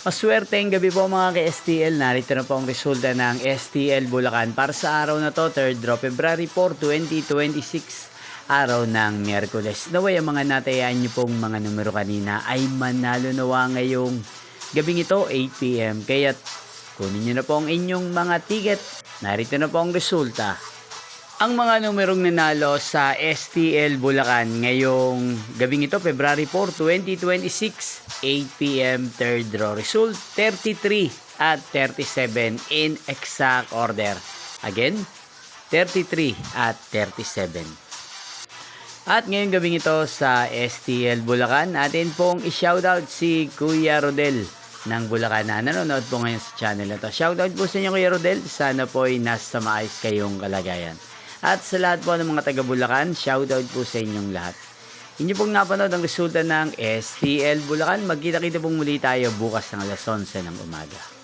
Maswerteng gabi po mga ka-STL. Narito na po ang resulta ng STL Bulacan para sa araw na to, 3rd draw February 4, 2026, araw ng Miyerkules. Naway ang mga natayaan nyo pong mga numero kanina ay manalo nawa ngayong gabing ito, 8 PM. Kaya't kunin nyo na po ang inyong mga ticket. Narito na po ang resulta. Ang mga numerong nanalo sa STL Bulacan ngayong gabing ito, February 4, 2026, 8 PM, 3rd draw result, 33 at 37 in exact order. Again, 33 at 37. At ngayong gabing ito sa STL Bulacan, atin pong i-shoutout si Kuya Rodel ng Bulacan na nanonood po ngayon sa channel na to. Shoutout po sa inyo Kuya Rodel, sana po ay nasa maayos kayong kalagayan. At sa lahat po ng mga taga Bulacan, shoutout po sa inyong lahat. Inyo pong napanood ang resulta ng STL Bulacan. Magkita-kita pong muli tayo bukas ng alas 11 ng umaga.